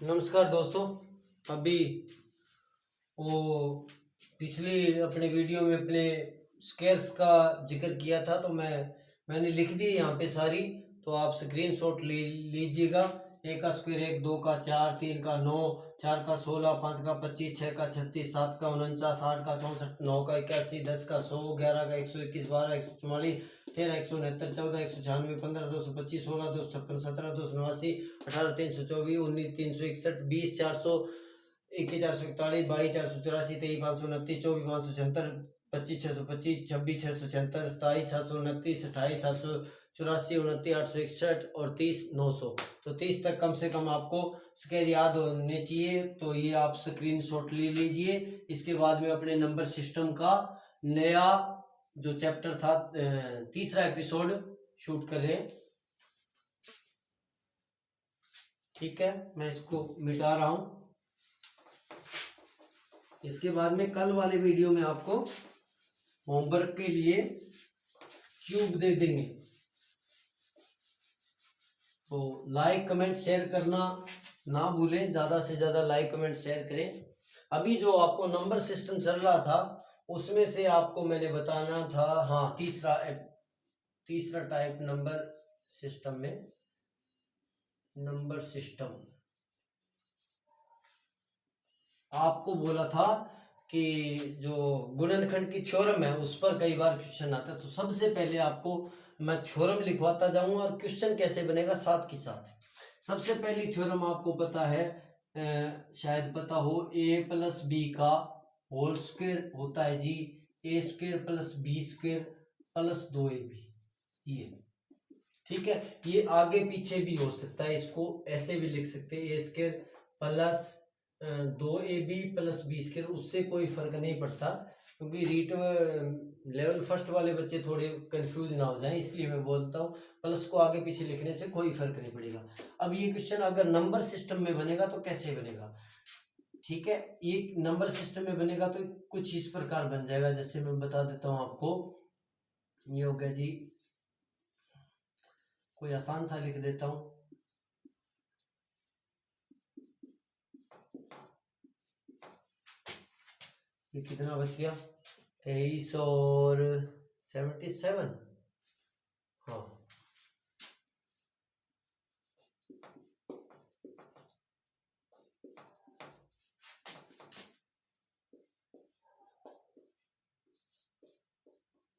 नमस्कार दोस्तों। अभी वो पिछली अपने वीडियो में अपने स्क्वायर्स का जिक्र किया था, तो मैंने लिख दी यहाँ पे सारी, तो आप स्क्रीनशॉट ले लीजिएगा। 1 का स्क्वायर 1, 2 का 4, 3 का 9, 4 का 16, 5 का 25, 6 का 36, 7 का 49, 8 का 64, 9 का 81, 10 का 100, 11 का 121, 12 144, 13 169, 14 196, 15 225, 16 256, 17 289, 18 324, 19 361, 20 400, 21 441, 22 484, 23 529, 24 576, 25 625, 26 676, 27 729, 28 784, 29 861 और 30 900। तो 30 तक कम से कम आपको स्क्वायर याद होने चाहिए। तो ये आप स्क्रीनशॉट ले लीजिए। इसके बाद में अपने नंबर सिस्टम का नया जो चैप्टर था, तीसरा एपिसोड शूट कर रहे हैं। ठीक है, मैं इसको मिटा रहा हूं। इसके बाद में कल वाले वीडियो में आपको होमवर्क के लिए क्यूब दे देंगे। तो लाइक कमेंट शेयर करना ना भूलें, ज़्यादा से ज़्यादा लाइक कमेंट शेयर करें। अभी जो आपको नंबर सिस्टम चल रहा था उसमें से आपको मैंने बताना था, हाँ, तीसरा टाइप नंबर सिस्टम में, नंबर सिस्टम आपको बोला था कि जो गुणनखंड की थ्योरम है उस पर कई बार क्वेश्चन आता है। तो सबसे पहले आपको मैं थ्योरम लिखवाता जाऊंगा और क्वेश्चन कैसे बनेगा साथ के साथ। सबसे पहली थ्योरम आपको पता है, शायद पता हो, a प्लस बी का होल स्क्वायर होता है जी a square plus B square plus 2ab। ये ठीक है, ये आगे पीछे भी हो सकता है, इसको ऐसे भी लिख सकते हैं, a square plus 2ab plus B square, उससे कोई फर्क नहीं पड़ता, क्योंकि रीट लेवल फर्स्ट वाले बच्चे थोड़े कंफ्यूज ना हो जाएं, इसलिए मैं बोलता हूँ प्लस को आगे पीछे लिखने से कोई फर्क नहीं पड़ेगा। अब ये क्वेश्चन अगर नंबर सिस्टम में बनेगा तो कैसे बनेगा? ठीक है, ये नंबर सिस्टम में बनेगा तो कुछ इस प्रकार बन जाएगा, जैसे मैं बता देता हूँ आपको। ये हो गया जी, कोई आसान सा लिख देता हूँ। ये कितना बच गया? 23 और 77। हाँ,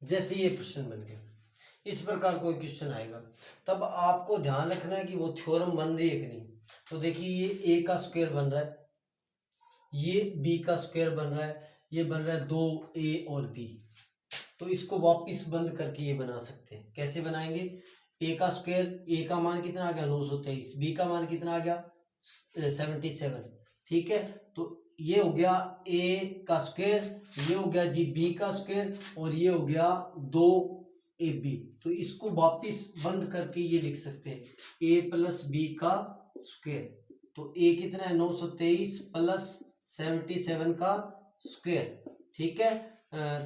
जैसे ये प्रश्न बन गया, इस प्रकार कोई क्वेश्चन आएगा, तब आपको ध्यान रखना है कि वो थ्योरम बन रही है कि नहीं। तो देखिए, ये a का स्क्वायर बन रहा है, ये b का स्क्वायर बन रहा है, ये बन रहा है 2a और b। तो इसको वापस बंद करके ये बना सकते हैं। कैसे बनाएंगे? a का स्क्वायर, a का मान कितना आ गया 923, b का मान कितना आ गया 77। ठीक है, तो ये हो गया a का स्क्वायर, ये हो गया जी b का स्क्वायर, और ये हो गया 2ab। तो इसको वापस बंद करके ये लिख सकते हैं a प्लस b का स्क्वायर। तो a कितना है 923 प्लस 77 का स्क्वायर। ठीक है,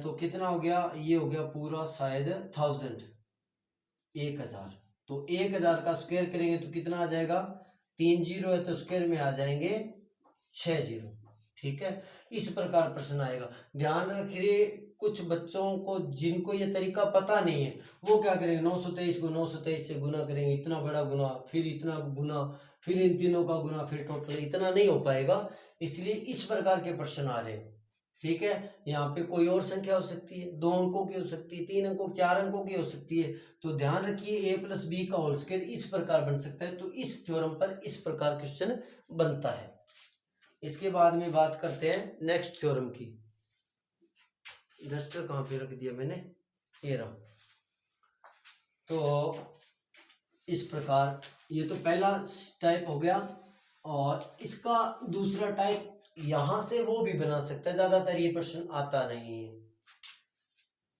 तो कितना हो गया? ये हो गया पूरा शायद 1000, 1000। तो 1000 का स्क्वायर करेंगे तो कितना आ जाएगा? 3 जीरो है तो स्क्वायर में आ जाएंगे 6 जीरो। ठीक है, इस प्रकार प्रश्न आएगा। ध्यान रखिए, कुछ बच्चों को जिनको ये तरीका पता नहीं है वो क्या करेंगे, 923 को 923 से गुना करेंगे, इतना बड़ा गुना, फिर इतना गुना, फिर इन तीनों का गुना, फिर टोटल, इतना नहीं हो पाएगा। इसलिए इस प्रकार के प्रश्न आ रहे हैं। ठीक है, यहाँ पे कोई और संख्या हो सकती है, 2 अंकों की हो सकती है, 3 अंकों, 4 अंकों की हो सकती है। तो ध्यान रखिए, a प्लस बी का होल स्क्वायर इस प्रकार बन सकता है। तो इस थ्योरम पर इस प्रकार क्वेश्चन बनता है। इसके बाद में बात करते हैं नेक्स्ट थ्योरम की। डस्टर कहाँ पे रख दिया मैंने? ये रहा। तो इस प्रकार ये तो पहला टाइप हो गया, और इसका दूसरा टाइप यहां से वो भी बना सकता है, ज्यादातर ये प्रश्न आता नहीं है।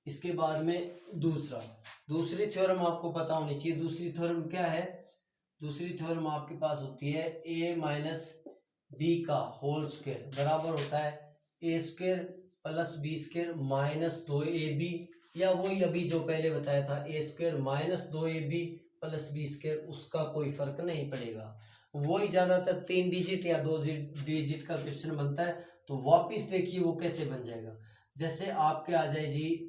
इसके बाद में दूसरी थ्योरम आपको पता होनी चाहिए। दूसरी थ्योरम क्या है? दूसरी थ्योरम आपके पास होती है a माइनस बी का होल स्क्वायर बराबर होता है a square plus B square minus 2ab, या वही अभी जो पहले बताया था a square minus 2ab plus B square, उसका कोई फर्क नहीं पड़ेगा। वही ज़्यादातर 3 डिजिट या 2 डिजिट का क्वेश्चन बनता है। तो वापिस देखिए वो कैसे बन जाएगा। जैसे आपके आ जाए जी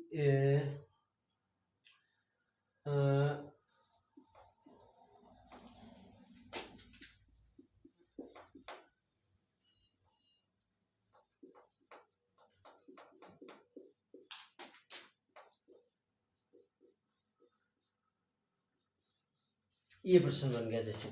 ये प्रश्न बन गया जैसे,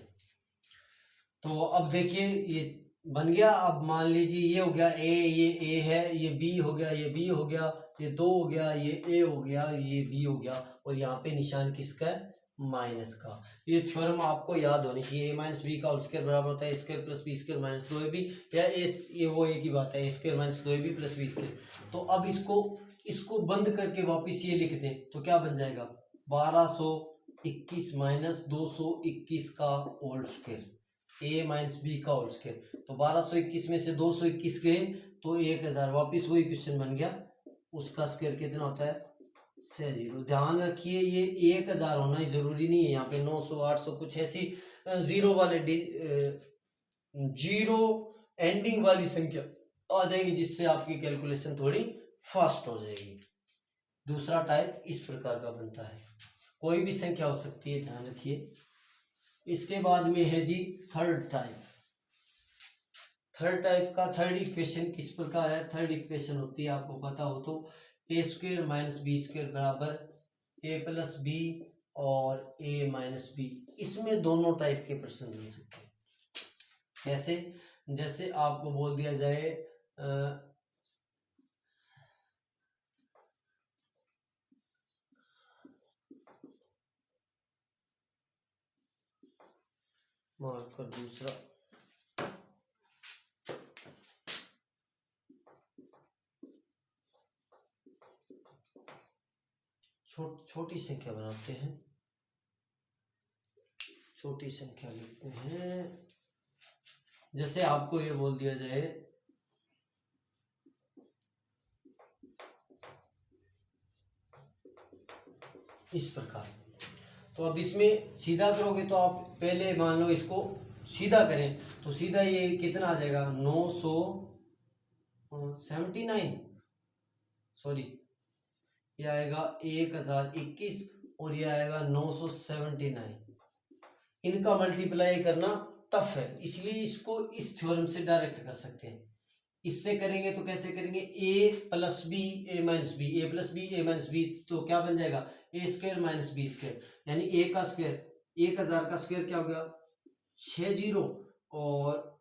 तो अब देखिए ये बन गया। अब मान लीजिए ये हो गया ए, ये ए है, ये बी हो गया, ये बी हो गया, ये 2 हो गया, ये ए हो गया, ये बी हो गया, और यहाँ पे निशान किसका है, माइनस का। ये थ्योरम आपको याद होनी चाहिए। ए माइनस बी का होल स्क्वायर बराबर होता है a square plus B square minus 2ab, या ये वो एक ही बात है, a square minus 2ab plus B square. तो अब इसको बंद करके वापिस ये लिख दें तो क्या बन जाएगा, 1221 माइनस 221 का होल स्क्वायर, ए माइनस बी का होल स्क्वायर। तो 1221 में से 221 गए तो 1000, वापिस वही क्वेश्चन बन गया। उसका स्क्वायर कितना होता है, 6 ध्यान रखिए ये 1000 होना ही जरूरी नहीं है। यहाँ पे 900 800 कुछ ऐसी जीरो वाले जीरो एंडिंग वाली संख्या आ जाएगी, जिससे आपकी कैलकुलेशन थोड़ी फास्ट हो जाएगी। दूसरा टाइप इस प्रकार का बनता है, कोई भी संख्या हो सकती है, ध्यान रखिए। इसके बाद में है जी थर्ड टाइप। थर्ड टाइप का थर्ड इक्वेशन किस प्रकार है, थर्ड इक्वेशन होती है, आपको पता हो तो, ए स्क्वायर माइनस बी स्क्वायर बराबर ए प्लस बी और ए माइनस बी। इसमें दोनों टाइप के प्रश्न बन सकते हैं। कैसे, जैसे आपको बोल दिया जाए मार्कर दूसरा, छोटी संख्या बनाते हैं, छोटी संख्या लिखते हैं। जैसे आपको ये बोल दिया जाए इस प्रकार, तो अब इसमें सीधा करोगे तो आप पहले मान लो इसको सीधा करें तो सीधा ये कितना आ जाएगा, 979, सॉरी ये आएगा 1021 और ये आएगा 979। इनका मल्टीप्लाई करना टफ है, इसलिए इसको इस थ्योरम से डायरेक्ट कर सकते हैं। इससे करेंगे तो कैसे करेंगे, ए plus b A minus B, a plus b A minus B, तो क्या बन जाएगा, a square minus b square, यानी ए का स्क्वायर, 1000 का स्क्वायर क्या हो गया, 60, और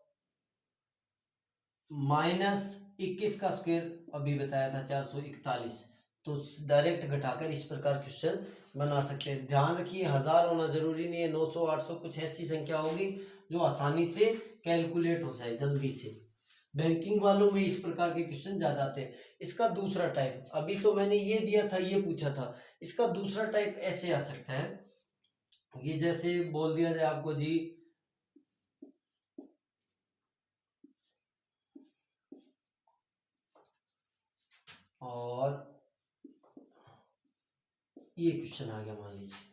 माइनस 21 का स्क्वायर अभी बताया था 441। तो डायरेक्ट घटाकर इस प्रकार क्वेश्चन बना सकते हैं। ध्यान रखिए 1000 होना जरूरी नहीं है, 900 800 कुछ ऐसी संख्या होगी जो आसानी से कैलकुलेट हो जाए जल्दी से। बैंकिंग वालों में इस प्रकार के क्वेश्चन ज्यादा आते हैं। इसका दूसरा टाइप, अभी तो मैंने ये दिया था, ये पूछा था, इसका दूसरा टाइप ऐसे आ सकता है, ये जैसे बोल दिया जाए आपको जी और ये क्वेश्चन आ गया मान लीजिए।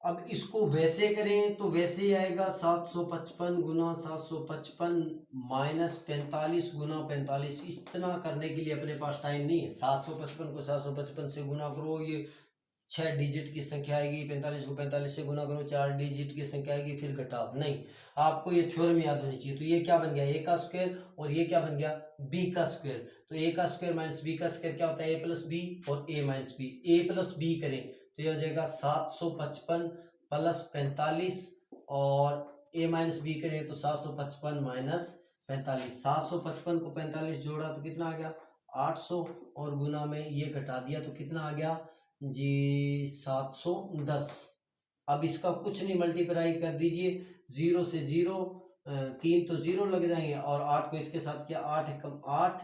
अब इसको वैसे करें तो वैसे ही आएगा 755 गुना 755 माइनस 45 गुना 45। इतना करने के लिए अपने पास टाइम नहीं है। 755 को 755 से गुना करो, ये 6 डिजिट की संख्या आएगी, 45 को 45 से गुना करो 4 डिजिट की संख्या आएगी, फिर घटाव नहीं। आपको ये थ्योरम याद होनी चाहिए। तो ये क्या बन गया, ए का स्क्वायर, और ये क्या बन गया, बी का स्क्वायर। तो ए का स्क्वायर माइनस बी का स्क्वायर क्या होता है, ए प्लस बी और ए minus B. A plus B करें तो ये हो जाएगा 755 प्लस 45, और ए माइनस बी करें तो 755 माइनस 45। 755 को 45 जोड़ा तो कितना आ गया, 800, और गुना में ये घटा दिया तो कितना आ गया जी, 710। अब इसका कुछ नहीं, मल्टीप्लाई कर दीजिए, 0 से 0, 3 तो 0 लग जाएंगे, और 8 को इसके साथ किया, 8 एकम 8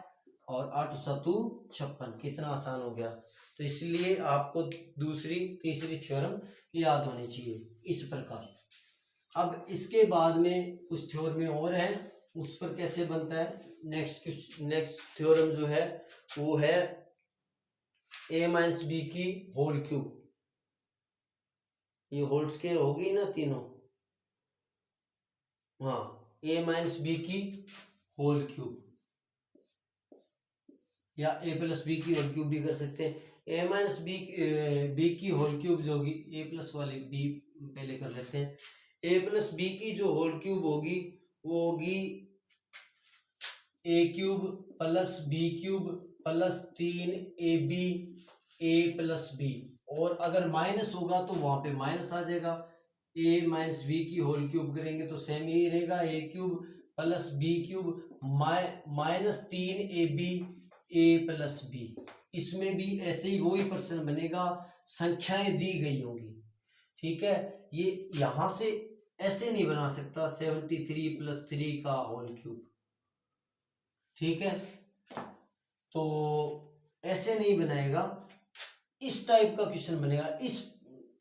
और 8 सतु 56। कितना आसान हो गया। तो इसलिए आपको दूसरी तीसरी थ्योरम याद होनी चाहिए इस प्रकार। अब इसके बाद में कुछ थ्योरम और है, उस पर कैसे बनता है। नेक्स्ट थ्योरम जो है वो है ए माइनस बी की होल क्यूब। ये होल स्क्वायर होगी ना तीनों, हाँ ए माइनस बी की होल क्यूब या ए प्लस बी की होल क्यूब भी कर सकते हैं। ए माइनस बी की होल क्यूब जो होगी, ए प्लस वाली बी पहले कर लेते हैं। ए प्लस बी की जो होल क्यूब होगी वो होगी a cube plus b cube plus 3ab a plus b, और अगर माइनस होगा तो वहां पे माइनस आ जाएगा। ए माइनस बी की होल क्यूब करेंगे तो सेम ही रहेगा, a cube plus b cube minus 3ab a plus b. इसमें भी ऐसे ही वही प्रश्न बनेगा, संख्याएं दी गई होंगी, ठीक है। ये यहां से ऐसे नहीं बना सकता 73 प्लस 3 का होल क्यूब, ठीक है, तो ऐसे नहीं बनाएगा, इस टाइप का क्वेश्चन बनेगा। इस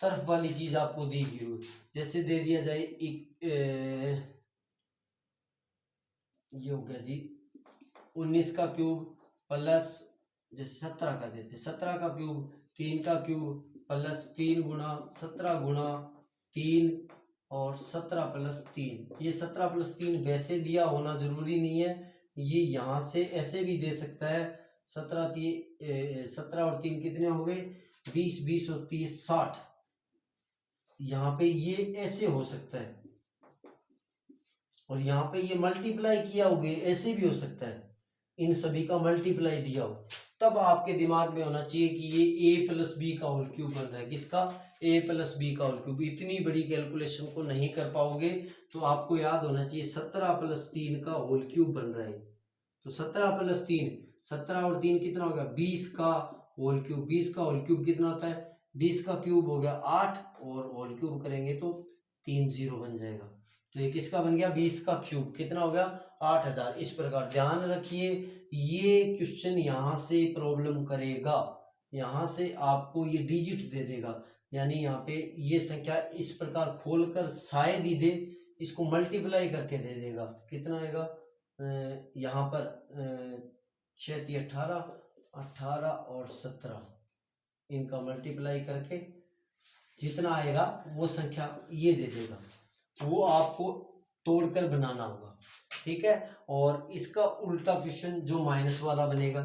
तरफ वाली चीज आपको दी गई हुई, जैसे दे दिया जाए ये हो गया जी 19 का क्यूब प्लस, जैसे 17 का देते, 17 का क्यूब 3 का क्यूब प्लस 3 गुना 17 गुना 3 और 17 प्लस 3। ये 17 प्लस 3 वैसे दिया होना जरूरी नहीं है, ये यहाँ से ऐसे भी दे सकता है। 17 और 3 कितने हो गए 20, 20 और 30 60, यहाँ पे ये ऐसे हो सकता है, और यहाँ पे ये मल्टीप्लाई किया होगा ऐसे भी हो सकता है, इन सभी का मल्टीप्लाई दिया हो, तब आपके दिमाग में होना चाहिए कि ये ए प्लस बी का होल क्यूब बन रहा है। किसका? ए प्लस बी का होल क्यूब। इतनी बड़ी कैलकुलेशन को नहीं कर पाओगे तो आपको याद होना चाहिए 17 प्लस 3 का होल क्यूब बन रहा है। तो 17 प्लस 3, 17 और 3 कितना हो गया 20 का होल क्यूब। 20 का होल क्यूब कितना होता है 20 का क्यूब हो गया 8, और होल क्यूब करेंगे तो 3 0 बन जाएगा। तो ये किसका बन गया 20 का क्यूब कितना हो गया 8000। इस प्रकार ध्यान रखिए, ये क्वेश्चन यहाँ से प्रॉब्लम करेगा, यहाँ से आपको ये डिजिट दे देगा, यानी यहाँ पे ये संख्या इस प्रकार खोलकर शायद ही दे, इसको मल्टीप्लाई करके दे देगा। कितना आएगा यहाँ पर 6 18, 18 और 17, इनका मल्टीप्लाई करके जितना आएगा वो संख्या ये दे देगा, वो आपको तोड़कर बनाना होगा, ठीक है। और इसका उल्टा क्वेश्चन जो माइनस वाला बनेगा,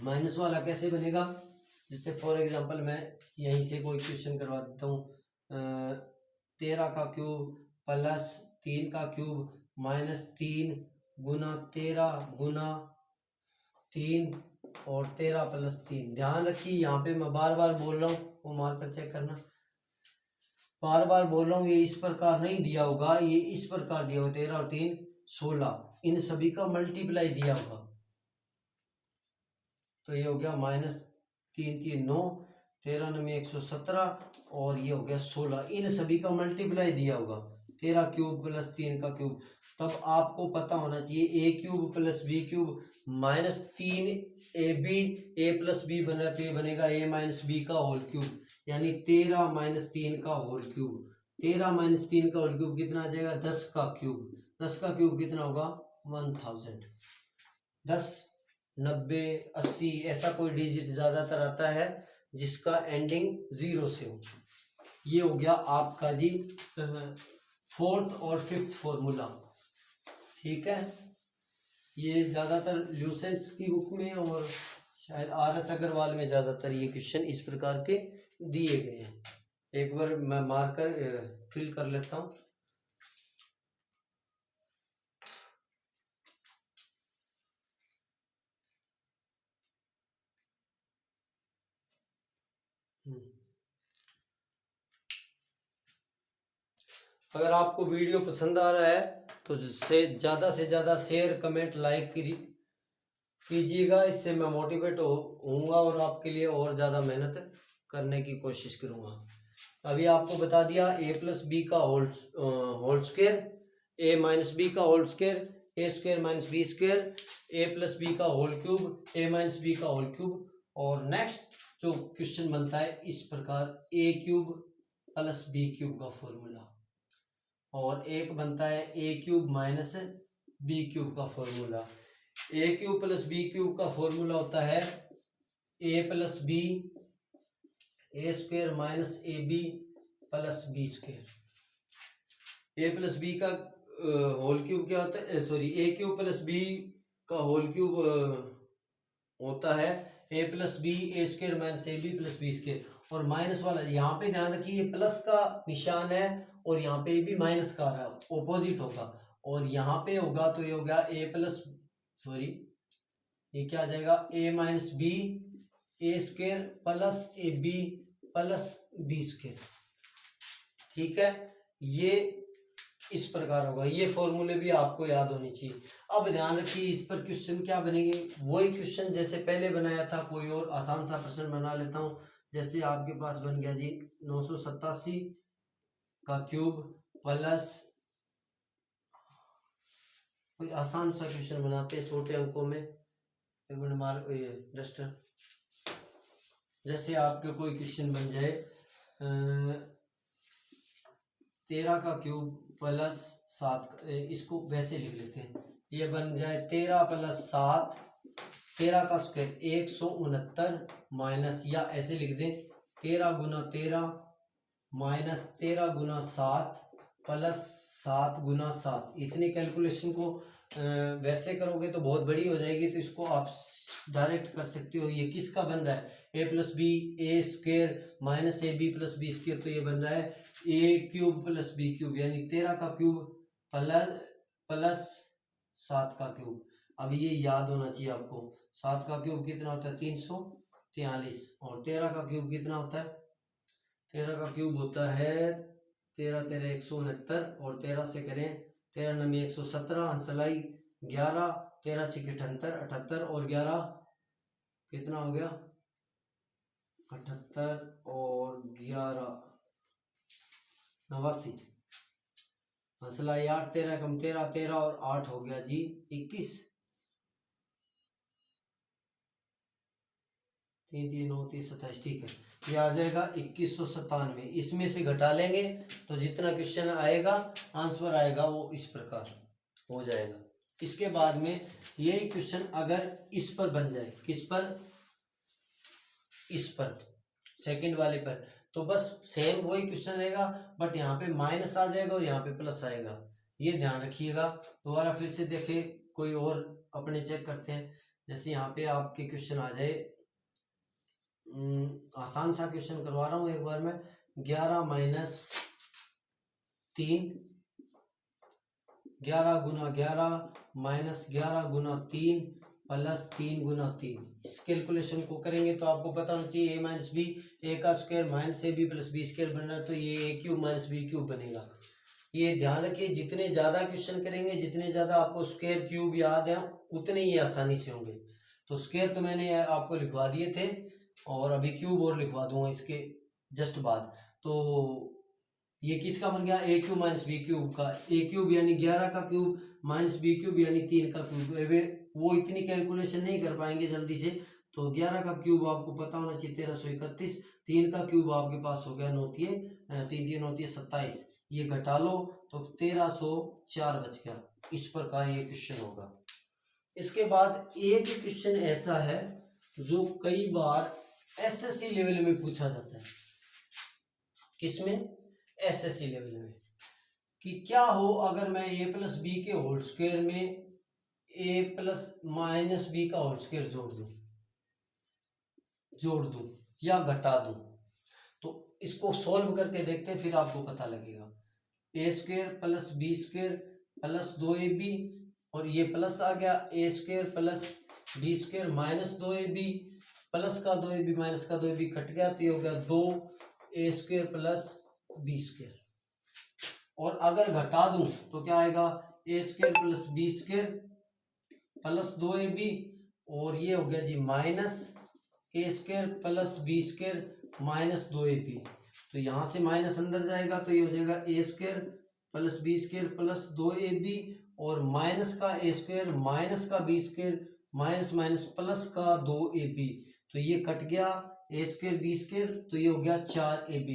माइनस वाला कैसे बनेगा, जैसे फॉर एग्जांपल मैं यहीं से कोई क्वेश्चन करवा देता हूँ 13 का क्यूब प्लस 3 का क्यूब माइनस 3 गुना 13 गुना 3 और 13 प्लस 3। ध्यान रखिए यहाँ पे मैं बार बार बोल रहा हूँ, वो मार्कर चेक करना, बार बार बोल रहा हूँ, ये इस प्रकार नहीं दिया होगा, ये इस प्रकार दिया होगा 13 और 3 16, इन सभी का मल्टीप्लाई दिया होगा। तो ये हो गया माइनस 3 3 9, 13 9 117 और ये हो गया 16, इन सभी का मल्टीप्लाई दिया होगा 13 क्यूब प्लस 3 का क्यूब। तब आपको पता होना चाहिए a cube plus b cube minus 3 a b, a plus b बना तो ये बनेगा ए माइनस बी का होल क्यूब, यानी 13 माइनस 3 का होल क्यूब। 13 माइनस 3 का होल क्यूब कितना आ जाएगा 10 का क्यूब। 10 का क्यूब कितना होगा 1000। 10 90 80 ऐसा कोई डिजिट ज्यादातर आता है जिसका एंडिंग 0 से हो। ये हो गया आपका जी 4th और 5th फॉर्मूला, ठीक है। ये ज्यादातर ल्यूसेंस की बुक में और शायद RS अग्रवाल में ज्यादातर ये क्वेश्चन इस प्रकार के दिए गए हैं। एक बार मैं मार्कर फिल कर लेता हूँ। अगर आपको वीडियो पसंद आ रहा है तो से ज़्यादा शेयर कमेंट लाइक कीजिएगा, इससे मैं मोटिवेट होऊंगा और आपके लिए और ज़्यादा मेहनत करने की कोशिश करूँगा। अभी आपको बता दिया ए प्लस बी का होल स्क्वायर, ए माइनस बी का whole square, A square minus b square, a plus B का होल क्यूब, ए माइनस बी का होल क्यूब। और नेक्स्ट जो क्वेश्चन बनता है इस प्रकार ए क्यूब प्लस बी क्यूब का फॉर्मूला, और एक बनता है a cube minus B cube का फॉर्मूला। ए क्यूब प्लस बी क्यूब का फॉर्मूला होता है a plus b a square minus A B plus B square. A plus B का होल क्यूब क्या होता है, sorry a cube plus B का whole cube होता है a plus b a square minus A B plus B square. और minus वाला यहाँ पे ध्यान रखिए ये प्लस का निशान है और यहाँ पे भी माइनस का है, ऑपोजिट होगा। और यहाँ पे होगा तो ये होगा ए प्लस, सॉरी ये क्या आ जाएगा a minus B a square plus a B plus B square. ठीक है, ये इस प्रकार होगा। ये फॉर्मूले भी आपको याद होनी चाहिए। अब ध्यान रखिए इस पर क्वेश्चन क्या बनेंगे, वही क्वेश्चन जैसे पहले बनाया था, कोई और आसान सा प्रश्न बना लेता हूँ। जैसे आपके पास बन गया जी 987 का क्यूब प्लस, कोई आसान सा क्वेश्चन बनाते हैं छोटे अंकों में, एक मिनट मार ये डस्टर। जैसे आपके कोई क्वेश्चन बन जाए 13 का क्यूब प्लस 7, इसको वैसे लिख लेते हैं, ये बन जाए 13 प्लस 7, 13 का स्क्वायर 169 माइनस, या ऐसे लिख दें 13 गुना 13 माइनस 13 गुना 7 प्लस 7 गुना 7। इतनी कैलकुलेशन को वैसे करोगे तो बहुत बड़ी हो जाएगी, तो इसको आप डायरेक्ट कर सकते हो। ये किसका बन रहा है, a plus b a square minus A B plus B square, तो ये बन रहा है a cube plus b cube, यानी 13 का क्यूब प्लस 7 का क्यूब। अब ये याद होना चाहिए आपको, 7 का क्यूब कितना होता है 343, और 13 का क्यूब कितना होता है, 13 का क्यूब होता है 13 13 169, और 13 से करें 13 9 117, अंसलाई 11, 13 6 78, 78 और 11 कितना हो गया 78 और 11 89, अंसलाई 8, 13 कम 13, 13 और 8 हो गया जी 21, 3 3 9 30 27। ठीक है, ये आ जाएगा 2197। इसमें से घटा लेंगे तो जितना क्वेश्चन आएगा आंसर आएगा वो इस प्रकार हो जाएगा। इसके बाद में यही क्वेश्चन अगर इस पर बन जाए, किस पर, इस पर सेकंड वाले पर, तो बस सेम वही क्वेश्चन रहेगा, बट यहाँ पे माइनस आ जाएगा और यहाँ पे प्लस आएगा, ये ध्यान रखिएगा। दोबारा फिर से देखे कोई और अपने चेक करते हैं। जैसे यहाँ पे आपके क्वेश्चन आ जाए, आसान सा क्वेश्चन करवा रहा हूँ एक बार मैं, 11 माइनस 3, 11 गुना 11 माइनस 11 गुना 3 प्लस 3 गुना 3। इस कैलकुलेशन को करेंगे तो आपको पता होना चाहिए ए माइनस बी ए का square minus A B plus B square बन रहा है, तो ये A cube minus B cube बनेगा। ये ध्यान रखिए, जितने ज़्यादा क्वेश्चन करेंगे, जितने ज़्यादा आपको स्क्वायर क्यूब याद है, उतने ही आसानी से होंगे। तो स्क्वायर तो मैंने आपको लिखवा दिए थे, और अभी क्यूब और लिखवा दूंगा इसके जस्ट बाद। तो ये किसका बन गया, ए क्यूब माइनस बी क्यूब का, ए क्यूब यानी 11 का क्यूब माइनस बी क्यूब यानी 3 का क्यूब। वो इतनी कैलकुलेशन नहीं कर पाएंगे जल्दी से, तो 11 का क्यूब आपको पता होना चाहिए 1331, 3 का क्यूब आपके पास हो गया 9 3 3 9 27, ये घटा लो तो 1304 बच गया। इस प्रकार ये क्वेश्चन होगा। इसके बाद एक क्वेश्चन ऐसा है जो कई बार एसएससी लेवल में पूछा जाता है, किसमें, एसएससी लेवल में, कि क्या हो अगर मैं ए प्लस बी के होल स्क्वायर में ए प्लस माइनस बी का होल स्क्वायर जोड़ दूं या घटा दूं। तो इसको सॉल्व करके देखते हैं, फिर आपको पता लगेगा। A square plus B square plus 2ab, और ये प्लस आ गया, a square plus B square minus 2ab, plus का 2ab माइनस का 2ab कट गया, तो ये हो गया 2a square plus B square. और अगर घटा दूं तो क्या आएगा, a square plus B square plus 2ab, और ये हो गया जी minus a square plus B square minus 2ab। तो यहाँ से माइनस अंदर जाएगा तो ये हो जाएगा a square plus B square plus 2ab, और माइनस का ए स्क्वायर माइनस का b square minus minus plus का 2ab, तो ये कट गया ए स्क्वायर बी स्क्वायर, तो ये हो गया 4ab,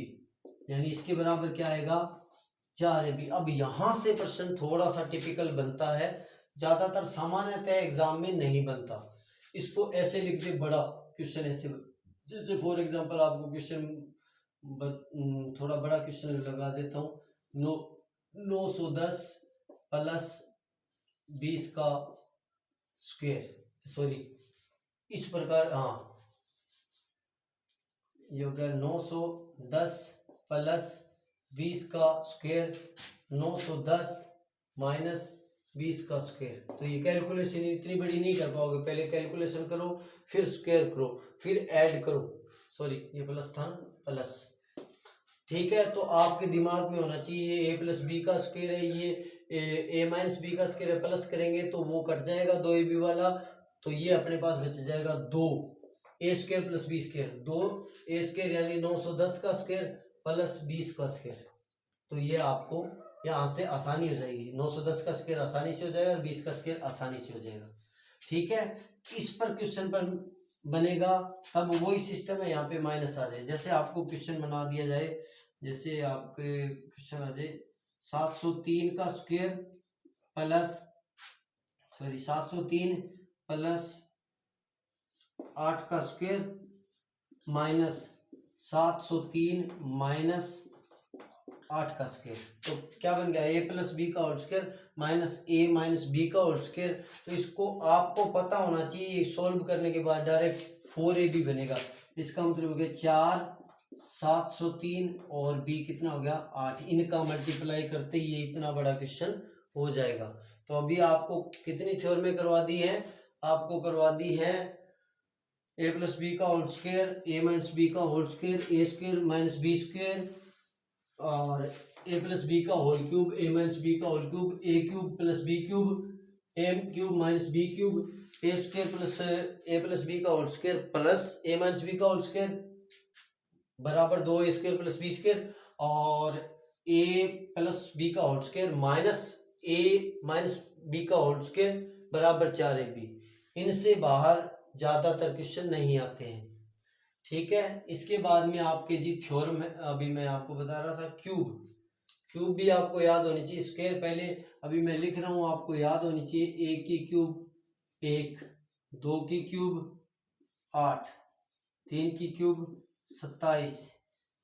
यानी इसके बराबर क्या आएगा 4ab। अब यहाँ से प्रश्न थोड़ा सा टिपिकल बनता है, ज्यादातर सामान्यतः एग्जाम में नहीं बनता। इसको ऐसे लिख दे, बड़ा क्वेश्चन ऐसे, जैसे फॉर एग्जांपल आपको क्वेश्चन थोड़ा बड़ा क्वेश्चन लगा देता हूँ, 910 प्लस 20 का स्क्वायर, सॉरी इस प्रकार, हाँ ये हो गया 910 प्लस 20 का स्क्वायर, 910 माइनस 20 का स्क्वायर। तो ये कैलकुलेशन इतनी बड़ी नहीं कर पाओगे, पहले कैलकुलेशन करो फिर स्क्वायर करो फिर ऐड करो, सॉरी ये प्लस था ना, प्लस, ठीक है। तो आपके दिमाग में होना चाहिए ये a प्लस बी का स्क्वायर है, ये a माइनस बी का स्क्वायर है, प्लस करेंगे तो वो कट जाएगा 2ab वाला, तो ये अपने पास बच जाएगा 2 a square plus B square, 2 a square यानी 910 का स्क्वायर प्लस 20 का स्क्वायर। तो ये आपको यहाँ से आसानी हो जाएगी, 910 का स्क्वायर आसानी से हो जाएगा और 20 का स्क्वायर आसानी से हो जाएगा, ठीक है। इस पर क्वेश्चन पर बनेगा तब वही सिस्टम है, यहाँ पे माइनस आ जाए। जैसे आपको क्वेश्चन बना दिया जाए, जैसे आपके क्वेश्चन आ जाए 703 का स्क्वायर प्लस, सॉरी 703 प्लस 8 का स्क्वायर माइनस 703 माइनस 8 का स्क्वायर। तो क्या बन गया, a प्लस बी का whole square minus a minus B का होल स्क्वायर। तो इसको आपको पता होना चाहिए, सोल्व करने के बाद डायरेक्ट 4ab बनेगा। इसका मतलब हो गया 4 703 और b कितना हो गया 8, इनका मल्टीप्लाई करते ये इतना बड़ा क्वेश्चन हो जाएगा। तो अभी आपको कितनी थ्योरमें करवा दी है, आपको करवा दी है a प्लस बी का whole square, a minus B का whole square, a square minus b square, और a प्लस बी का whole cube, a minus B का whole cube, a cube plus b cube, m cube minus B cube, a square plus a plus B का whole square plus a minus B का whole square बराबर 2a square plus B square, और a plus B का whole square minus a minus B का whole square बराबर 4ab। इनसे बाहर ज्यादातर क्वेश्चन नहीं आते हैं, ठीक है। इसके बाद में आपके जी थ्योरम है, अभी मैं आपको बता रहा था क्यूब, क्यूब भी आपको याद होनी चाहिए। स्क्वायर पहले अभी मैं लिख रहा हूँ, आपको याद होनी चाहिए, 1 की क्यूब 1, 2 की क्यूब 8, 3 की क्यूब 27,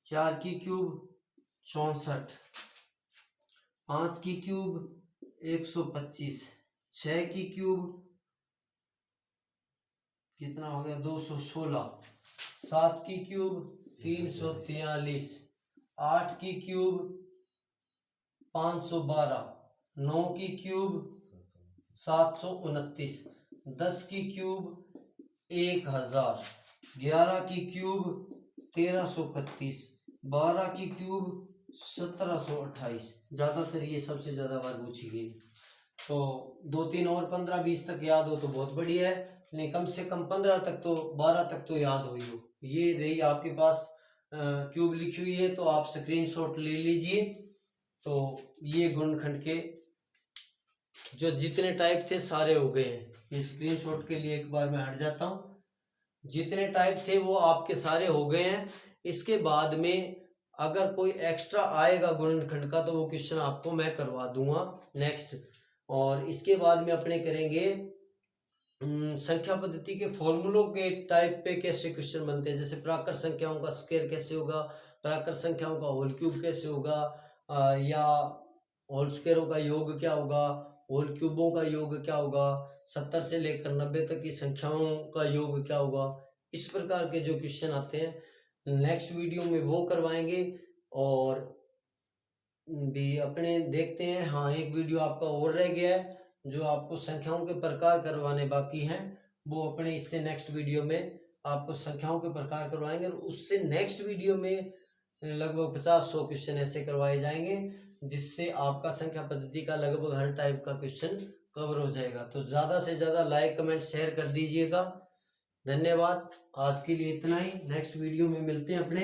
4 की क्यूब 64, 5 की क्यूब 125, 6 की क्यूब कितना हो गया 216, 7 की क्यूब 343, 8 की क्यूब 512, 9 की क्यूब 729, 10 की क्यूब 1000, 11 की क्यूब 1331, 12 की क्यूब 1728। ज़्यादातर ये सबसे ज़्यादा बार पूछी गई। तो 2 3 और 15 20 तक याद हो तो बहुत बढ़िया है, नहीं कम से कम 15 तक तो 12 तक तो याद हो ही हो। ये रही आपके पास क्यूब लिखी हुई है, तो आप स्क्रीनशॉट ले लीजिए। तो ये गुणनखंड के जो जितने टाइप थे सारे हो गए हैं। ये स्क्रीनशॉट के लिए एक बार मैं हट जाता हूँ, जितने टाइप थे वो आपके सारे हो गए हैं। इसके बाद में अगर कोई एक्स्ट्रा आएगा गुणनखंड का तो वो क्वेश्चन आपको मैं करवा दूंगा नेक्स्ट। और इसके बाद में अपने करेंगे संख्या पद्धति के फॉर्मूलों के टाइप पे कैसे क्वेश्चन बनते हैं, जैसे प्राकृत संख्याओं का स्क्वायर कैसे होगा, प्राकृत संख्याओं का होल क्यूब कैसे होगा, या होल स्क्वायरों का योग क्या होगा, होल क्यूबों का योग क्या होगा, 70 से लेकर 90 तक की संख्याओं का योग क्या होगा। इस प्रकार के जो क्वेश्चन आते हैं नेक्स्ट वीडियो में वो करवाएंगे। और भी अपने देखते हैं, हाँ एक वीडियो आपका और रह गया है जो आपको संख्याओं के प्रकार करवाने बाकी हैं, वो अपने इससे नेक्स्ट वीडियो में आपको संख्याओं के प्रकार करवाएंगे। और उससे नेक्स्ट वीडियो में लगभग 50-100 क्वेश्चन ऐसे करवाए जाएंगे जिससे आपका संख्या पद्धति का लगभग हर टाइप का क्वेश्चन कवर हो जाएगा। तो ज़्यादा से ज़्यादा लाइक कमेंट शेयर कर दीजिएगा। धन्यवाद, आज के लिए इतना ही, नेक्स्ट वीडियो में मिलते हैं अपने।